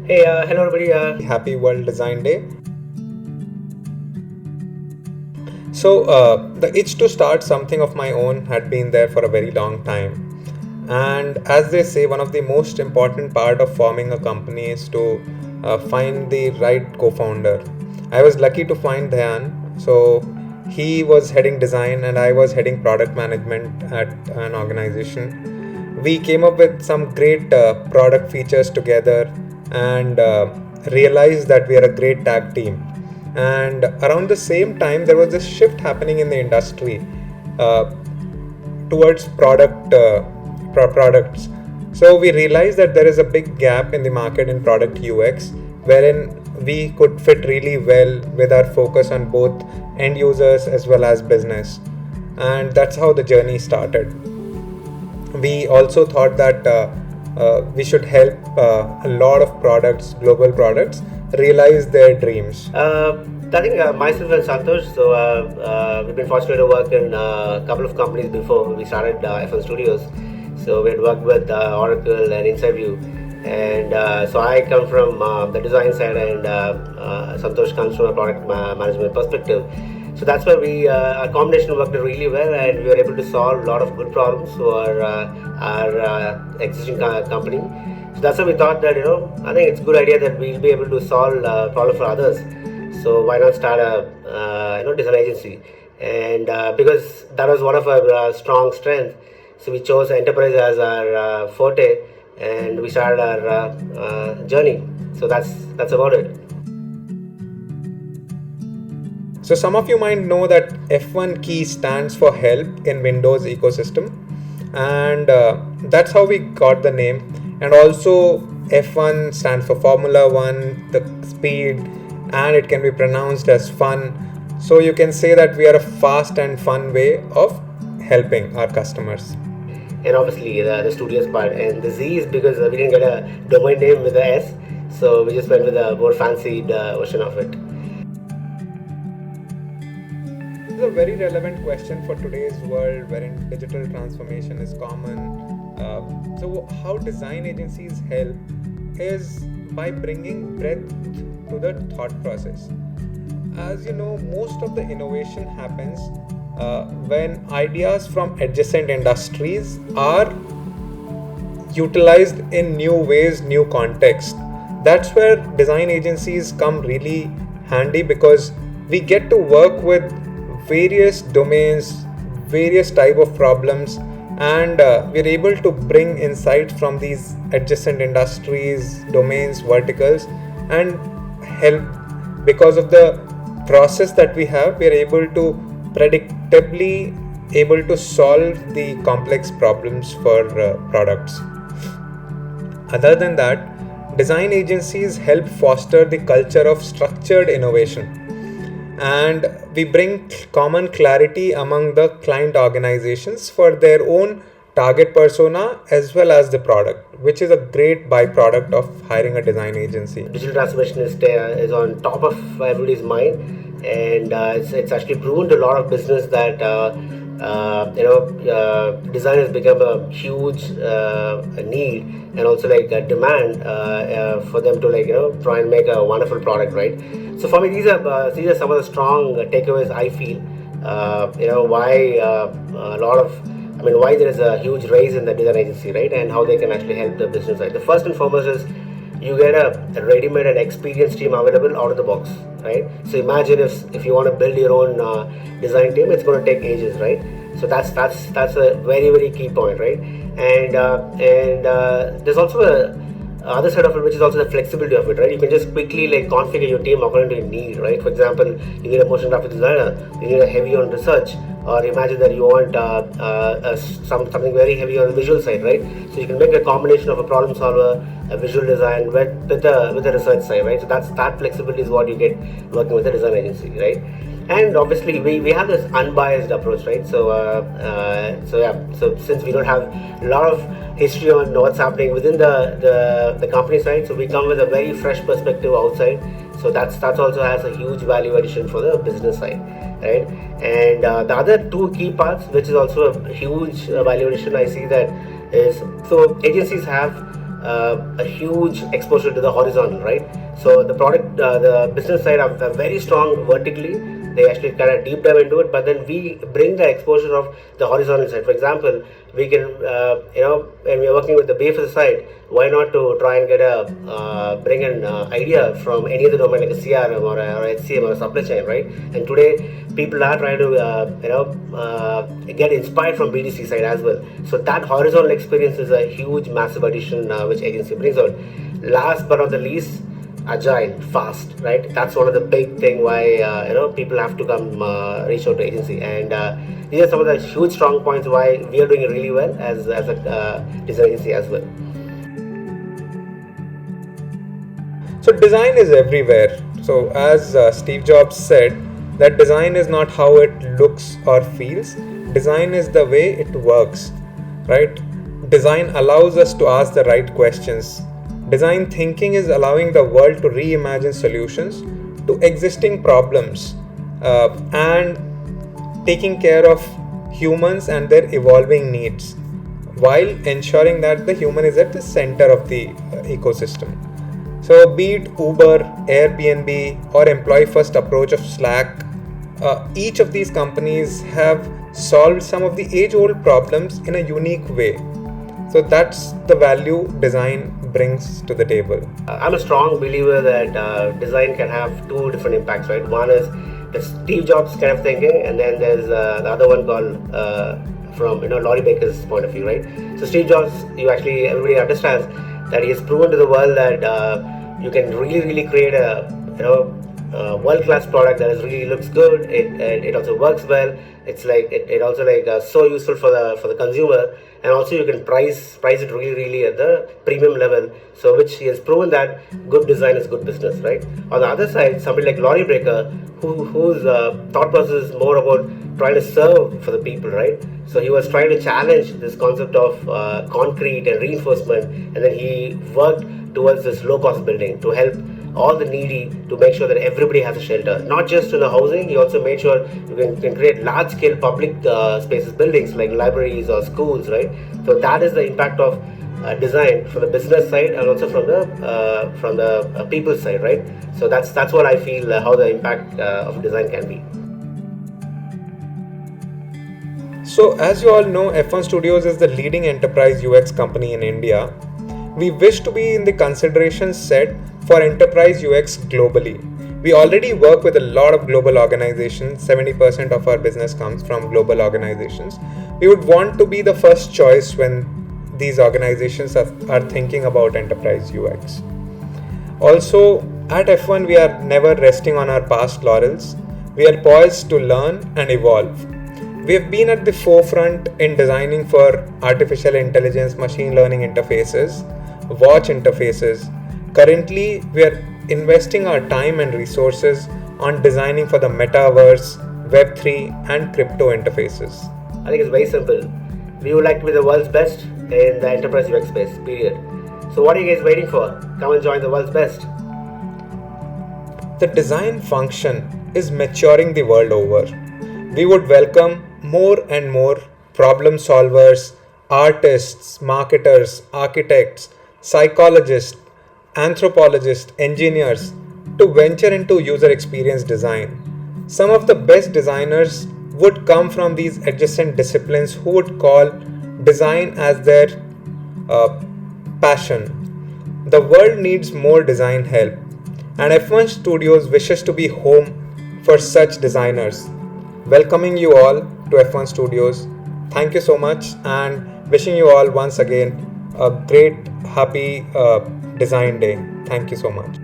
Hey, hello everybody. Happy World Design Day. So, the itch to start something of my own had been there for a very long time. And as they say, one of the most important part of forming a company is to find the right co-founder. I was lucky to find Dhyan. So, he was heading design and I was heading product management at an organization. We came up with some great product features together and realized that we are a great tag team. And around the same time, there was this shift happening in the industry uh, towards products. So we realized that there is a big gap in the market in product UX, wherein we could fit really well with our focus on both end users as well as business. And that's how the journey started. We also thought that we should help a lot of global products, realize their dreams. I think myself and Santosh, we've been fortunate to work in a couple of companies before we started F1 Studios. So we had worked with Oracle and InsideView. And so I come from the design side, and Santosh comes from a product management perspective. So that's why our combination worked really well, and we were able to solve a lot of good problems for our existing company. So that's why we thought that I think it's a good idea that we'll be able to solve problem for others. So why not start a design agency? And because that was one of our strong strengths, so we chose enterprise as our forte, and we started our journey. So that's about it. So some of you might know that F1 key stands for help in Windows ecosystem, and that's how we got the name. And also F1 stands for Formula One, the speed, and it can be pronounced as fun. So you can say that we are a fast and fun way of helping our customers. And obviously the studios part, and the Z is because we didn't get a domain name with the S, so we just went with a more fancied version of it. This is a very relevant question for today's world wherein digital transformation is common. So, how design agencies help is by bringing breadth to the thought process. As you know, most of the innovation happens when ideas from adjacent industries are utilized in new ways, new context. That's where design agencies come really handy because we get to work with various domains, various type of problems, and we're able to bring insights from these adjacent industries, domains, verticals, and help. Because of the process that we have, we're able to predictably able to solve the complex problems for products. Other than that, design agencies help foster the culture of structured innovation, and we bring common clarity among the client organizations for their own target persona as well as the product, which is a great byproduct of hiring a design agency. Digital transformation is on top of everybody's mind, and it's actually proven to a lot of business that design has become a huge need, and also like a demand for them to try and make a wonderful product, right? So for me, these are some of the strong takeaways I feel. Why a lot of why there is a huge rise in the design agency, right? And how they can actually help the business, right? The first and foremost is you get a ready-made and experienced team available out of the box, right? So imagine if you want to build your own design team, it's going to take ages, right? So that's a very very key point, right? And there's also a other side of it, which is also the flexibility of it, right? You can just quickly configure your team according to your need, right? For example, you need a motion graphic designer, you need a heavy on research, or imagine that you want something very heavy on the visual side, right? So you can make a combination of a problem solver, a visual design with the research side, right? So that flexibility is what you get working with a design agency, right? And obviously we have this unbiased approach, right? So since we don't have a lot of history on what's happening within the company side, so we come with a very fresh perspective outside. So that's also has a huge value addition for the business side, right? And the other two key parts, which is also a huge value addition I see, that is, so agencies have a huge exposure to the horizontal, right? So the product, the business side are very strong vertically. They actually kind of deep dive into it, but then we bring the exposure of the horizontal side. For example, we can, when we are working with the BFS side, why not to try and get bring an idea from any other domain like a CRM or a HCM or a supply chain, right? And today people are trying to get inspired from BDC side as well. So that horizontal experience is a huge, massive addition which agency brings out. Last but not the least, agile, fast, right? That's one of the big thing why people have to come reach out to agency, and these are some of the huge strong points why we are doing really well as a design agency as well. So design is everywhere. So as Steve Jobs said, that design is not how it looks or feels. Design is the way it works, right? Design allows us to ask the right questions. Design thinking is allowing the world to reimagine solutions to existing problems and taking care of humans and their evolving needs, while ensuring that the human is at the center of the ecosystem. So be it Uber, Airbnb, or employee first approach of Slack, each of these companies have solved some of the age old problems in a unique way. So that's the value design brings to the table. I'm a strong believer that design can have two different impacts, right? One is the Steve Jobs kind of thinking, and then there's the other one called from Laurie Baker's point of view, right? So Steve Jobs, everybody understands that he has proven to the world that you can really create a world-class product that really looks good. It also works well. It's like it also so useful for the consumer, and also you can price it really at the premium level. So which he has proven that good design is good business, right? On the other side, somebody like Laurie Baker, whose thought process is more about trying to serve for the people, right? So he was trying to challenge this concept of concrete and reinforcement, and then he worked towards this low-cost building to help all the needy, to make sure that everybody has a shelter. Not just in the housing, he also made sure you can create large-scale public spaces, buildings like libraries or schools, right? So that is the impact of design from the business side and also from the people side, right? So that's what I feel how the impact of design can be. So as you all know, F1 Studios is the leading enterprise UX company in India. We wish to be in the consideration set for enterprise UX globally. We already work with a lot of global organizations. 70% of our business comes from global organizations. We would want to be the first choice when these organizations are thinking about enterprise UX. Also, at F1, we are never resting on our past laurels. We are poised to learn and evolve. We have been at the forefront in designing for artificial intelligence, machine learning interfaces, watch interfaces. Currently, we are investing our time and resources on designing for the metaverse, Web3, and crypto interfaces. I think it's very simple. We would like to be the world's best in the enterprise UX space, period. So what are you guys waiting for? Come and join the world's best. The design function is maturing the world over. We would welcome more and more problem solvers, artists, marketers, architects, psychologists, anthropologists, engineers to venture into user experience design. Some of the best designers would come from these adjacent disciplines who would call design as their passion. The world needs more design help, and F1 Studios wishes to be home for such designers. Welcoming you all to F1 Studios. Thank you so much, and wishing you all once again a great, happy Design Day. Thank you so much.